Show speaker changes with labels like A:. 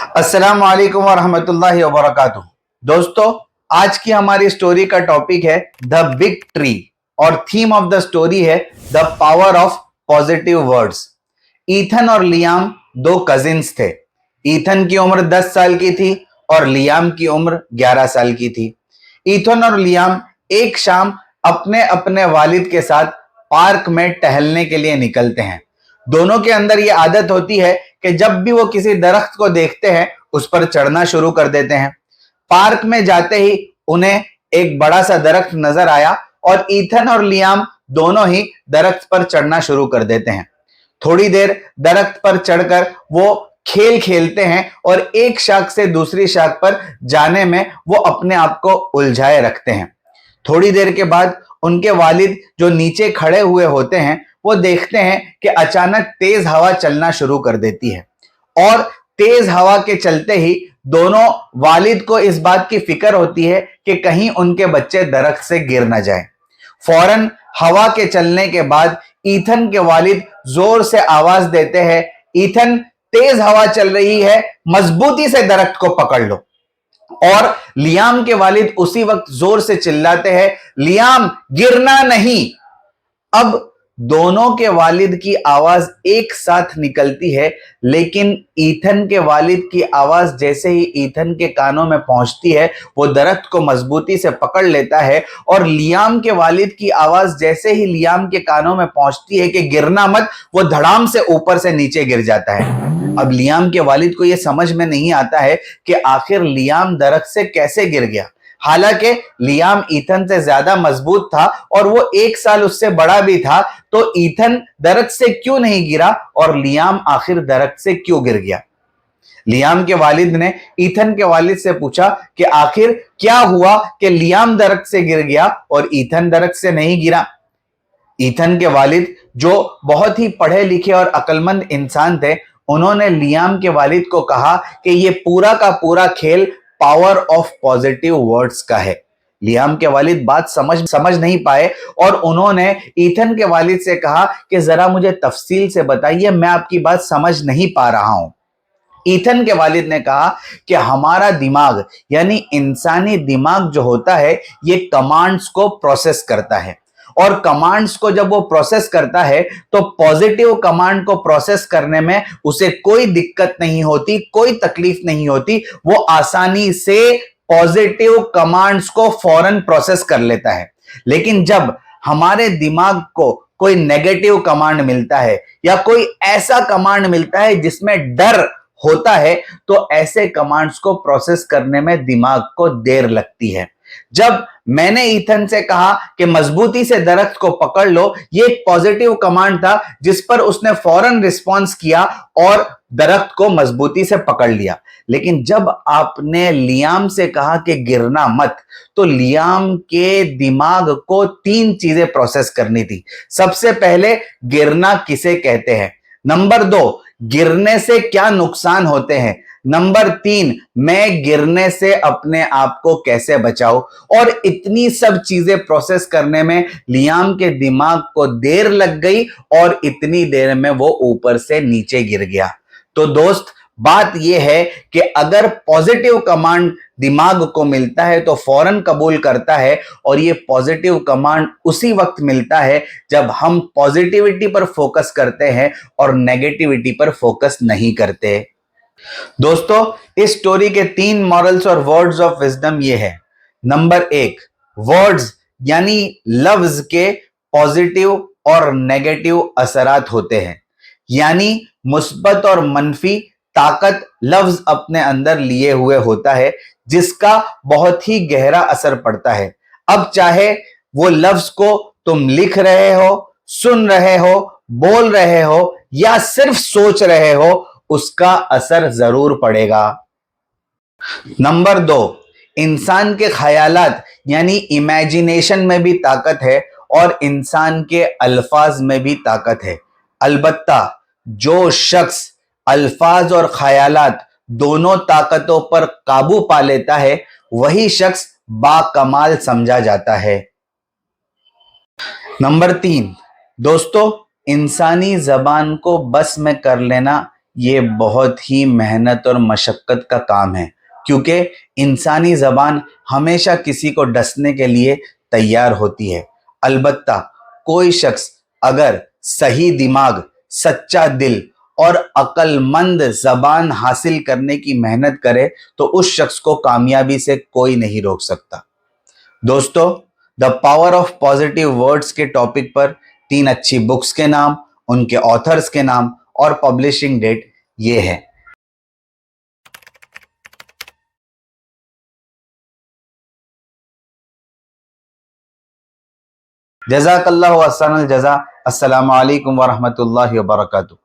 A: अस्सलाम वालेकुम वरहमतुल्लाहि वबरकातुह। दोस्तों, आज की हमारी स्टोरी का टॉपिक है द बिग ट्री और थीम ऑफ द स्टोरी है the power of positive words. Ethan और लियाम दो कजिन्स थे। ईथन की उम्र 10 साल की थी और लियाम की उम्र 11 साल की थी। ईथन और लियाम एक शाम अपने अपने वालिद के साथ पार्क में टहलने के लिए निकलते हैं। दोनों के अंदर ये आदत होती है कि जब भी वो किसी दरख्त को देखते हैं उस पर चढ़ना शुरू कर देते हैं। पार्क में जाते ही उन्हें एक बड़ा सा दरख्त नजर आया और ईथन और लियाम दोनों ही दरख्त पर चढ़ना शुरू कर देते हैं। थोड़ी देर दरख्त पर चढ़कर वो खेल खेलते हैं और एक शाख से दूसरी शाख पर जाने में वो अपने आप को उलझाए रखते हैं। थोड़ी देर के बाद उनके वालिद जो नीचे खड़े हुए होते हैं वो देखते हैं कि अचानक तेज हवा चलना शुरू कर देती है और तेज हवा के चलते ही दोनों वालिद को इस बात की फिक्र होती है कि कहीं उनके बच्चे दरख्त से गिर न जाएं। फौरन हवा के चलने के बाद ईथन के वालिद जोर से आवाज देते हैं, ईथन, तेज हवा चल रही है, मजबूती से दरख्त को पकड़ लो। और लियाम के वालिद उसी वक्त जोर से चिल्लाते हैं, लियाम, गिरना नहीं। अब दोनों के वालिद की आवाज एक साथ निकलती है, लेकिन ईथन के वालिद की आवाज जैसे ही ईथन के कानों में पहुंचती है वो दरख्त को मजबूती से पकड़ लेता है और लियाम के वालिद की आवाज जैसे ही लियाम के कानों में पहुंचती है कि गिरना मत, वो धड़ाम से ऊपर से नीचे गिर जाता है। अब लियाम के वालिद को यह समझ में नहीं आता है कि आखिर लियाम दरख्त से कैसे गिर गया। हालांकि लियाम ईथन से ज्यादा मजबूत था और वो 1 साल उससे बड़ा भी था, तो ईथन दरख्त से क्यों नहीं गिरा और लियाम आखिर दरख्त से क्यों गिर गया। लियाम के वालिद ने ईथन के वालिद से पूछा कि आखिर क्या हुआ कि लियाम दरख्त से गिर गया और ईथन दरख्त से नहीं गिरा। ईथन के वालिद जो बहुत ही पढ़े लिखे और अक्लमंद इंसान थे, उन्होंने लियाम के वालिद को कहा कि ये पूरा का पूरा खेल पावर ऑफ पॉजिटिव वर्ड्स का है। लियाम के वालिद बात समझ नहीं पाए और उन्होंने ईथन के वालिद से कहा कि जरा मुझे तफसील से बताइए, मैं आपकी बात समझ नहीं पा रहा हूं। ईथन के वालिद ने कहा कि हमारा दिमाग यानी इंसानी दिमाग जो होता है ये कमांड्स को प्रोसेस करता है और कमांड्स को जब वो प्रोसेस करता है तो पॉजिटिव कमांड को प्रोसेस करने में उसे कोई दिक्कत नहीं होती, कोई तकलीफ नहीं होती। वो आसानी से पॉजिटिव कमांड्स को फौरन प्रोसेस कर लेता है। लेकिन जब हमारे दिमाग को कोई नेगेटिव कमांड मिलता है या कोई ऐसा कमांड मिलता है जिसमें डर होता है, तो ऐसे कमांड्स को प्रोसेस करने में दिमाग को देर लगती है। जब मैंने ईथन से कहा कि मजबूती से दरख्त को पकड़ लो, ये एक पॉजिटिव कमांड था जिस पर उसने फौरन रिस्पॉन्स किया और दरख्त को मजबूती से पकड़ लिया। लेकिन जब आपने लियाम से कहा कि गिरना मत, तो लियाम के दिमाग को 3 चीजें प्रोसेस करनी थी। सबसे पहले, गिरना किसे कहते हैं। नंबर 2, गिरने से क्या नुकसान होते हैं। नंबर 3, मैं गिरने से अपने आप को कैसे बचाऊं। और इतनी सब चीजें प्रोसेस करने में लियाम के दिमाग को देर लग गई और इतनी देर में वो ऊपर से नीचे गिर गया। तो दोस्त, बात यह है कि अगर पॉजिटिव कमांड दिमाग को मिलता है तो फौरन कबूल करता है और ये पॉजिटिव कमांड उसी वक्त मिलता है जब हम पॉजिटिविटी पर फोकस करते हैं और नेगेटिविटी पर फोकस नहीं करते। दोस्तों, इस स्टोरी के 3 मॉरल्स और वर्ड्स ऑफ विजडम ये है। नंबर 1, वर्ड्स यानी लफ्ज के पॉजिटिव और नेगेटिव असरात होते हैं, यानी मुस्बत और मनफी ताकत लफ्ज अपने अंदर लिए हुए होता है जिसका बहुत ही गहरा असर पड़ता है। अब चाहे वो लफ्ज को तुम लिख रहे हो, सुन रहे हो, बोल रहे हो या सिर्फ सोच रहे हो, उसका असर जरूर पड़ेगा। नंबर 2, इंसान के ख्यालात यानी इमेजिनेशन में भी ताकत है और इंसान के अल्फाज में भी ताकत है। अलबत्ता जो शख्स अल्फाज और ख्यालात दोनों ताकतों पर काबू पा लेता है वही शख्स बाकमाल समझा जाता है। नंबर 3, दोस्तों, इंसानी जबान को बस में कर लेना ये बहुत ही मेहनत और मशक्क़त का काम है, क्योंकि इंसानी ज़बान हमेशा किसी को डसने के लिए तैयार होती है। अलबत्ता कोई शख्स अगर सही दिमाग, सच्चा दिल और अक्लमंद ज़बान हासिल करने की मेहनत करे तो उस शख्स को कामयाबी से कोई नहीं रोक सकता। दोस्तों, the power of positive words के टॉपिक पर 3 अच्छी बुक्स के नाम, उनके ऑथर्स के नाम और पब्लिशिंग डेट ये है। जज़ाकल्लाहु अहसनुल जज़ा। अस्सलामु अलैकुम व रहमतुल्लाहि व बरकातुहू।